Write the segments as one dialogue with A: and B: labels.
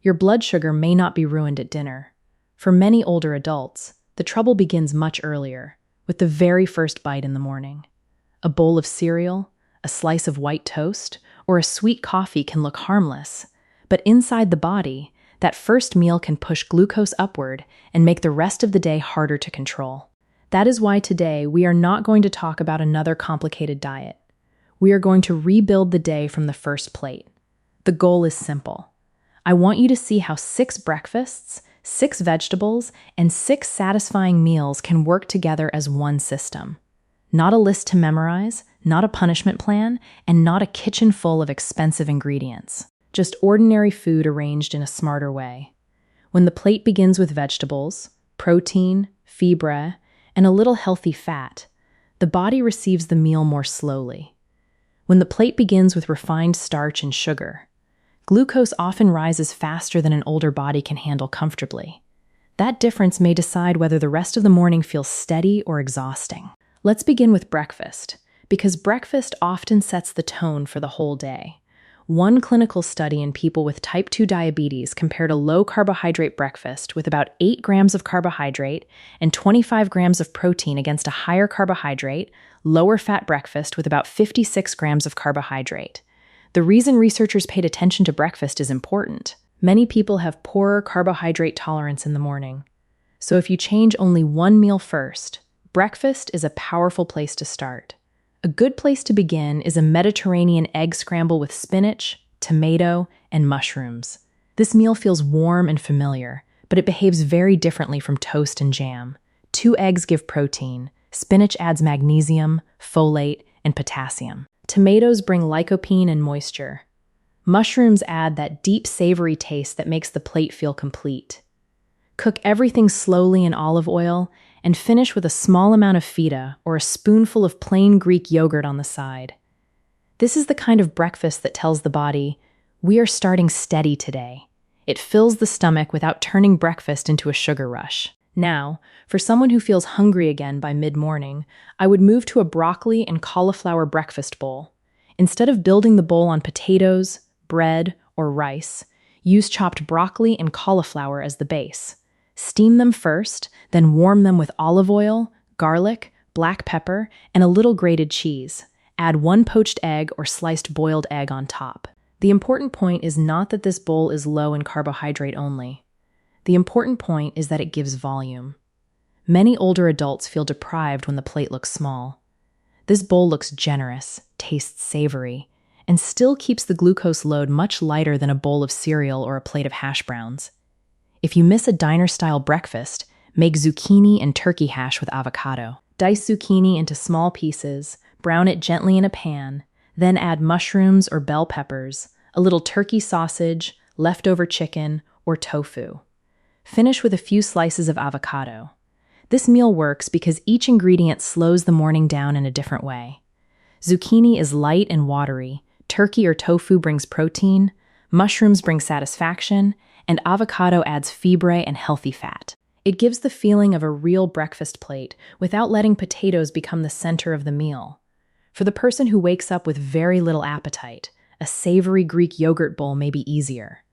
A: Your blood sugar may not be ruined at dinner. For many older adults, the trouble begins much earlier, with the very first bite in the morning. A bowl of cereal, a slice of white toast, or a sweet coffee can look harmless, but inside the body, that first meal can push glucose upward and make the rest of the day harder to control. That is why today we are not going to talk about another complicated diet. We are going to rebuild the day from the first plate. The goal is simple. I want you to see how 6 breakfasts, 6 vegetables, and 6 satisfying meals can work together as one system. Not a list to memorize, not a punishment plan, and not a kitchen full of expensive ingredients. Just ordinary food arranged in a smarter way. When the plate begins with vegetables, protein, fibre, and a little healthy fat, the body receives the meal more slowly. When the plate begins with refined starch and sugar, glucose often rises faster than an older body can handle comfortably. That difference may decide whether the rest of the morning feels steady or exhausting. Let's begin with breakfast, because breakfast often sets the tone for the whole day. One clinical study in people with type 2 diabetes compared a low-carbohydrate breakfast with about 8 grams of carbohydrate and 25 grams of protein against a higher carbohydrate, lower-fat breakfast with about 56 grams of carbohydrate. The reason researchers paid attention to breakfast is important. Many people have poorer carbohydrate tolerance in the morning. So if you change only one meal first, breakfast is a powerful place to start. A good place to begin is a Mediterranean egg scramble with spinach, tomato, and mushrooms. This meal feels warm and familiar, but it behaves very differently from toast and jam. 2 eggs give protein, spinach adds magnesium, folate, and potassium. Tomatoes bring lycopene and moisture. Mushrooms add that deep savory taste that makes the plate feel complete. Cook everything slowly in olive oil and finish with a small amount of feta or a spoonful of plain Greek yogurt on the side. This is the kind of breakfast that tells the body, we are starting steady today. It fills the stomach without turning breakfast into a sugar rush. Now, for someone who feels hungry again by mid-morning, I would move to a broccoli and cauliflower breakfast bowl. Instead of building the bowl on potatoes, bread, or rice, use chopped broccoli and cauliflower as the base. Steam them first, then warm them with olive oil, garlic, black pepper, and a little grated cheese. Add 1 poached egg or sliced boiled egg on top. The important point is not that this bowl is low in carbohydrate only. The important point is that it gives volume. Many older adults feel deprived when the plate looks small. This bowl looks generous, tastes savory, and still keeps the glucose load much lighter than a bowl of cereal or a plate of hash browns. If you miss a diner-style breakfast, make zucchini and turkey hash with avocado. Dice zucchini into small pieces, brown it gently in a pan, then add mushrooms or bell peppers, a little turkey sausage, leftover chicken, or tofu. Finish with a few slices of avocado. This meal works because each ingredient slows the morning down in a different way. Zucchini is light and watery, turkey or tofu brings protein, mushrooms bring satisfaction, and avocado adds fibre and healthy fat. It gives the feeling of a real breakfast plate without letting potatoes become the center of the meal. For the person who wakes up with very little appetite, a savory Greek yogurt bowl may be easier.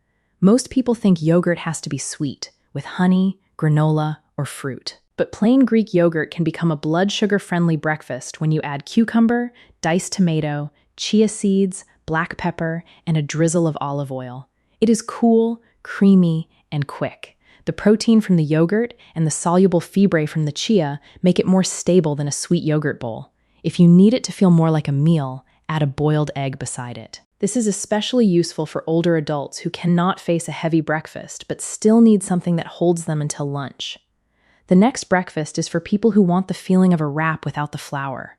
A: Most people think yogurt has to be sweet, with honey, granola, or fruit. But plain Greek yogurt can become a blood sugar-friendly breakfast when you add cucumber, diced tomato, chia seeds, black pepper, and a drizzle of olive oil. It is cool, creamy, and quick. The protein from the yogurt and the soluble fibre from the chia make it more stable than a sweet yogurt bowl. If you need it to feel more like a meal, add a boiled egg beside it. This is especially useful for older adults who cannot face a heavy breakfast but still need something that holds them until lunch. The next breakfast is for people who want the feeling of a wrap without the flour.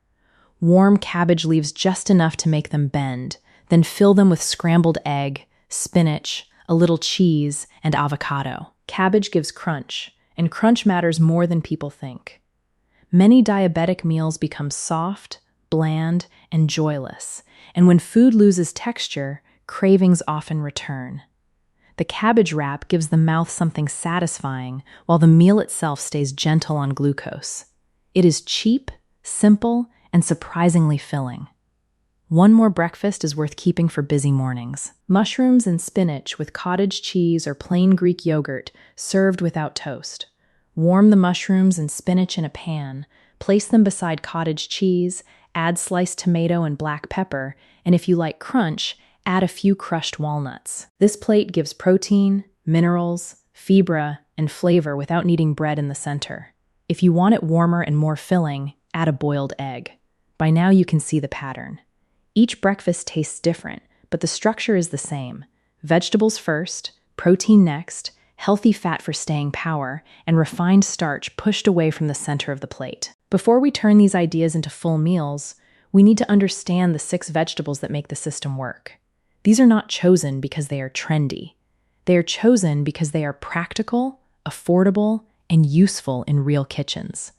A: Warm cabbage leaves just enough to make them bend, then fill them with scrambled egg, spinach, a little cheese, and avocado. Cabbage gives crunch, and crunch matters more than people think. Many diabetic meals become soft, bland, and joyless, and when food loses texture, cravings often return. The cabbage wrap gives the mouth something satisfying, while the meal itself stays gentle on glucose. It is cheap, simple, and surprisingly filling. One more breakfast is worth keeping for busy mornings. Mushrooms and spinach with cottage cheese or plain Greek yogurt served without toast. Warm the mushrooms and spinach in a pan, place them beside cottage cheese, add sliced tomato and black pepper, and if you like crunch, add a few crushed walnuts. This plate gives protein, minerals, fibre, and flavor without needing bread in the center. If you want it warmer and more filling, add a boiled egg. By now you can see the pattern. Each breakfast tastes different, but the structure is the same. Vegetables first, protein next, healthy fat for staying power, and refined starch pushed away from the center of the plate. Before we turn these ideas into full meals, we need to understand the 6 vegetables that make the system work. These are not chosen because they are trendy. They are chosen because they are practical, affordable, and useful in real kitchens.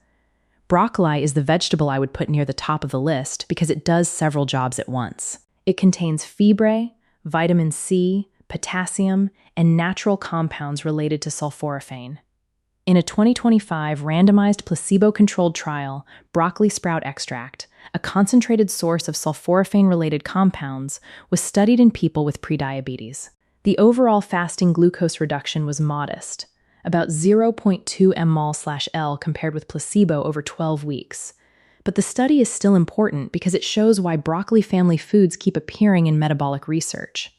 A: Broccoli is the vegetable I would put near the top of the list because it does several jobs at once. It contains fibre, vitamin C, potassium, and natural compounds related to sulforaphane. In a 2025 randomized placebo-controlled trial, broccoli sprout extract, a concentrated source of sulforaphane-related compounds, was studied in people with prediabetes. The overall fasting glucose reduction was modest, about 0.2 mmol/L compared with placebo over 12 weeks. But the study is still important because it shows why broccoli family foods keep appearing in metabolic research.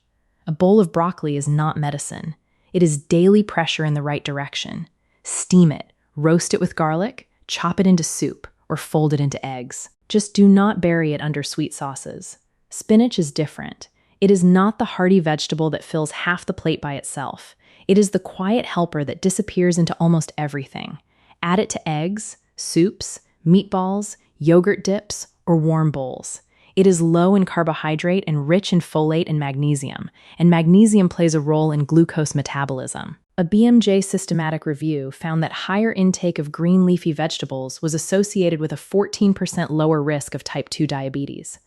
A: A bowl of broccoli is not medicine. It is daily pressure in the right direction. Steam it, roast it with garlic, chop it into soup, or fold it into eggs. Just do not bury it under sweet sauces. Spinach is different. It is not the hearty vegetable that fills half the plate by itself. It is the quiet helper that disappears into almost everything. Add it to eggs, soups, meatballs, yogurt dips, or warm bowls. It is low in carbohydrate and rich in folate and magnesium plays a role in glucose metabolism. A BMJ systematic review found that higher intake of green leafy vegetables was associated with a 14% lower risk of type 2 diabetes.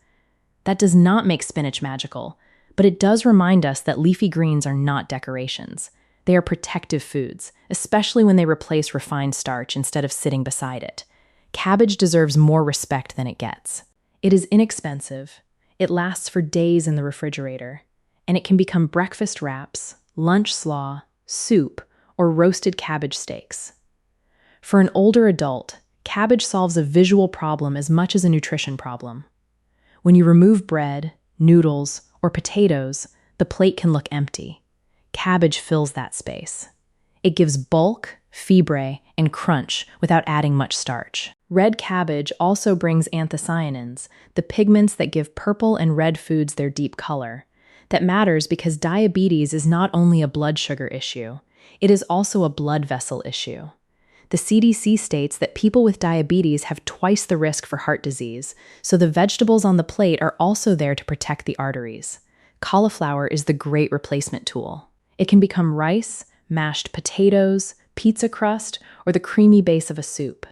A: That does not make spinach magical, but it does remind us that leafy greens are not decorations. They are protective foods, especially when they replace refined starch instead of sitting beside it. Cabbage deserves more respect than it gets. It is inexpensive, it lasts for days in the refrigerator, and it can become breakfast wraps, lunch slaw, soup, or roasted cabbage steaks. For an older adult, cabbage solves a visual problem as much as a nutrition problem. When you remove bread, noodles, or potatoes, the plate can look empty. Cabbage fills that space. It gives bulk, fibre, and crunch without adding much starch. Red cabbage also brings anthocyanins, the pigments that give purple and red foods their deep color. That matters because diabetes is not only a blood sugar issue, it is also a blood vessel issue. The CDC states that people with diabetes have twice the risk for heart disease, so the vegetables on the plate are also there to protect the arteries. Cauliflower is the great replacement tool. It can become rice, mashed potatoes, pizza crust, or the creamy base of a soup.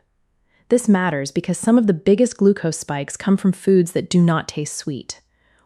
A: This matters because some of the biggest glucose spikes come from foods that do not taste sweet.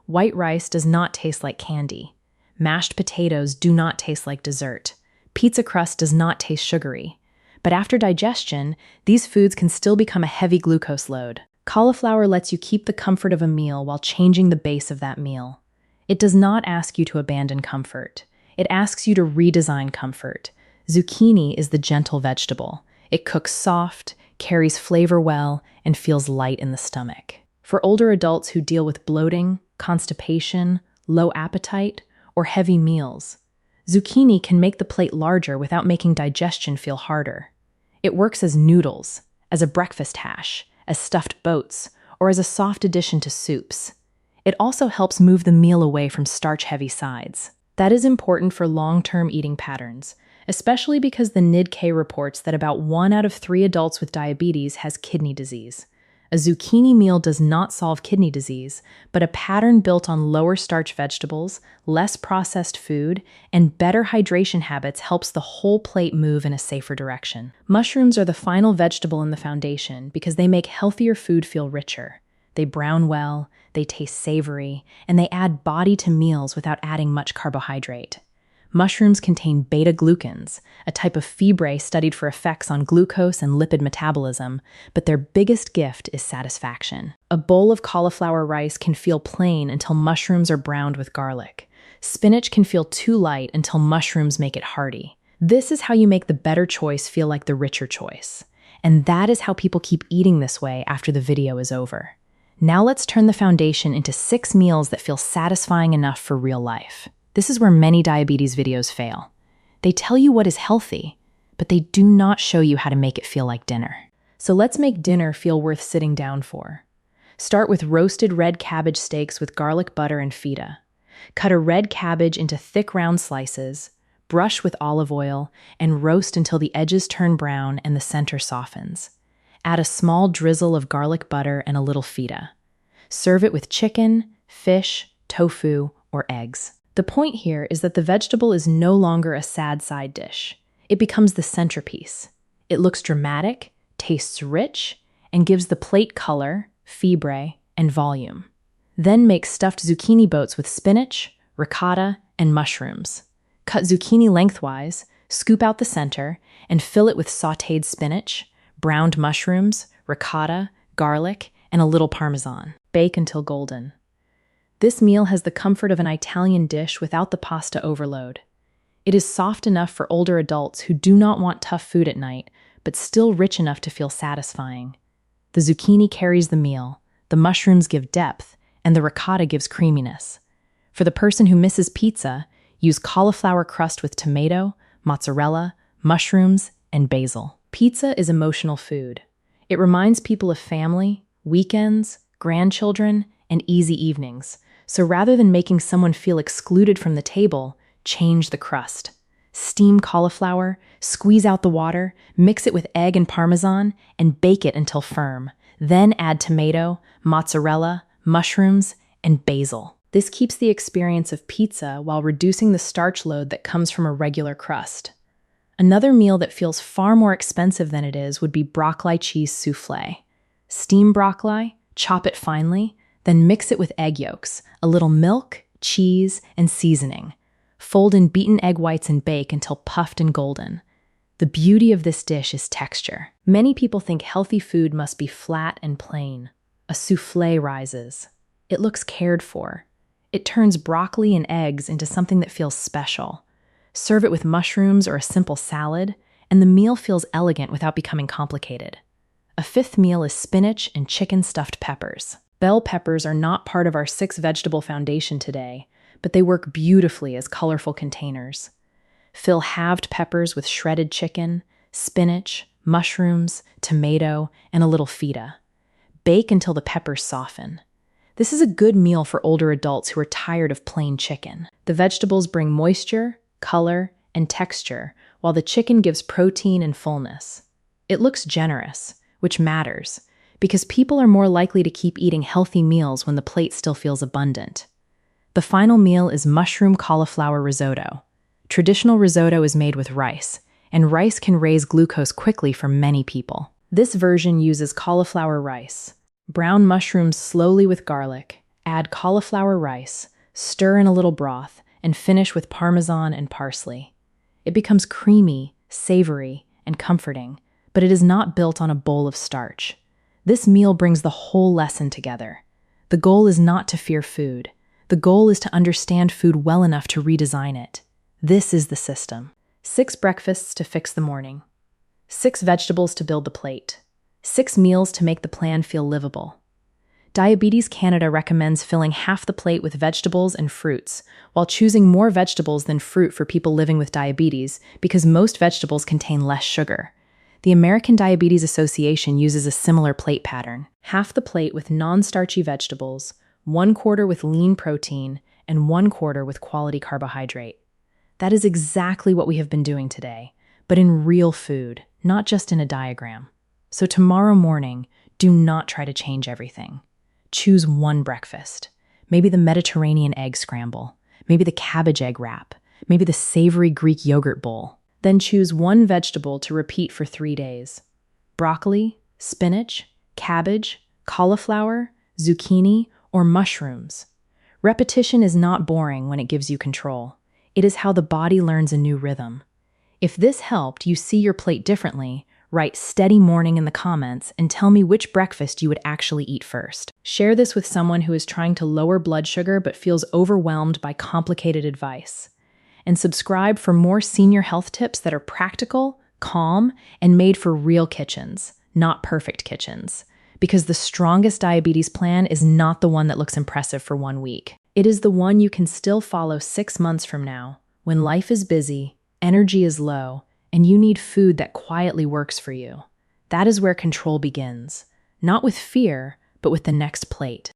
A: White rice does not taste like candy. Mashed potatoes do not taste like dessert. Pizza crust does not taste sugary. But after digestion, these foods can still become a heavy glucose load. Cauliflower lets you keep the comfort of a meal while changing the base of that meal. It does not ask you to abandon comfort. It asks you to redesign comfort. Zucchini is the gentle vegetable. It cooks soft, carries flavor well, and feels light in the stomach. For older adults who deal with bloating, constipation, low appetite, or heavy meals, zucchini can make the plate larger without making digestion feel harder. It works as noodles, as a breakfast hash, as stuffed boats, or as a soft addition to soups. It also helps move the meal away from starch-heavy sides. That is important for long-term eating patterns, especially because the NIDK reports that about 1 out of 3 adults with diabetes has kidney disease. A zucchini meal does not solve kidney disease, but a pattern built on lower starch vegetables, less processed food, and better hydration habits helps the whole plate move in a safer direction. Mushrooms are the final vegetable in the foundation because they make healthier food feel richer. They brown well, they taste savory, and they add body to meals without adding much carbohydrate. Mushrooms contain beta-glucans, a type of fibre studied for effects on glucose and lipid metabolism, but their biggest gift is satisfaction. A bowl of cauliflower rice can feel plain until mushrooms are browned with garlic. Spinach can feel too light until mushrooms make it hearty. This is how you make the better choice feel like the richer choice. And that is how people keep eating this way after the video is over. Now let's turn the foundation into 6 meals that feel satisfying enough for real life. This is where many diabetes videos fail. They tell you what is healthy, but they do not show you how to make it feel like dinner. So let's make dinner feel worth sitting down for. Start with roasted red cabbage steaks with garlic butter and feta. Cut a red cabbage into thick round slices, brush with olive oil, and roast until the edges turn brown and the center softens. Add a small drizzle of garlic butter and a little feta. Serve it with chicken, fish, tofu, or eggs. The point here is that the vegetable is no longer a sad side dish. It becomes the centerpiece. It looks dramatic, tastes rich, and gives the plate color, fibre, and volume. Then make stuffed zucchini boats with spinach, ricotta, and mushrooms. Cut zucchini lengthwise, scoop out the center, and fill it with sautéed spinach, browned mushrooms, ricotta, garlic, and a little parmesan. Bake until golden. This meal has the comfort of an Italian dish without the pasta overload. It is soft enough for older adults who do not want tough food at night, but still rich enough to feel satisfying. The zucchini carries the meal, the mushrooms give depth, and the ricotta gives creaminess. For the person who misses pizza, use cauliflower crust with tomato, mozzarella, mushrooms, and basil. Pizza is emotional food. It reminds people of family, weekends, grandchildren, and easy evenings. So rather than making someone feel excluded from the table, change the crust. Steam cauliflower, squeeze out the water, mix it with egg and parmesan, and bake it until firm. Then add tomato, mozzarella, mushrooms, and basil. This keeps the experience of pizza while reducing the starch load that comes from a regular crust. Another meal that feels far more expensive than it is would be broccoli cheese soufflé. Steam broccoli, chop it finely, then mix it with egg yolks, a little milk, cheese, and seasoning. Fold in beaten egg whites and bake until puffed and golden. The beauty of this dish is texture. Many people think healthy food must be flat and plain. A soufflé rises. It looks cared for. It turns broccoli and eggs into something that feels special. Serve it with mushrooms or a simple salad, and the meal feels elegant without becoming complicated. A 5th meal is spinach and chicken stuffed peppers. Bell peppers are not part of our 6-vegetable foundation today, but they work beautifully as colorful containers. Fill halved peppers with shredded chicken, spinach, mushrooms, tomato, and a little feta. Bake until the peppers soften. This is a good meal for older adults who are tired of plain chicken. The vegetables bring moisture, color, and texture, while the chicken gives protein and fullness. It looks generous, which matters, because people are more likely to keep eating healthy meals when the plate still feels abundant. The final meal is mushroom cauliflower risotto. Traditional risotto is made with rice, and rice can raise glucose quickly for many people. This version uses cauliflower rice. Brown mushrooms slowly with garlic, add cauliflower rice, stir in a little broth, and finish with parmesan and parsley. It becomes creamy, savory, and comforting, but it is not built on a bowl of starch. This meal brings the whole lesson together. The goal is not to fear food. The goal is to understand food well enough to redesign it. This is the system. 6 breakfasts to fix the morning. 6 vegetables to build the plate. 6 meals to make the plan feel livable. Diabetes Canada recommends filling half the plate with vegetables and fruits, while choosing more vegetables than fruit for people living with diabetes because most vegetables contain less sugar. The American Diabetes Association uses a similar plate pattern. Half the plate with non-starchy vegetables, 1/4 with lean protein, and 1/4 with quality carbohydrate. That is exactly what we have been doing today, but in real food, not just in a diagram. So tomorrow morning, do not try to change everything. Choose one breakfast. Maybe the Mediterranean egg scramble, maybe the cabbage egg wrap, maybe the savory Greek yogurt bowl. Then choose one vegetable to repeat for 3 days. Broccoli, spinach, cabbage, cauliflower, zucchini, or mushrooms. Repetition is not boring when it gives you control. It is how the body learns a new rhythm. If this helped you see your plate differently, write steady morning in the comments and tell me which breakfast you would actually eat first. Share this with someone who is trying to lower blood sugar but feels overwhelmed by complicated advice. And subscribe for more senior health tips that are practical, calm, and made for real kitchens, not perfect kitchens. Because the strongest diabetes plan is not the one that looks impressive for 1 week. It is the one you can still follow 6 months from now, when life is busy, energy is low, and you need food that quietly works for you. That is where control begins, not with fear, but with the next plate.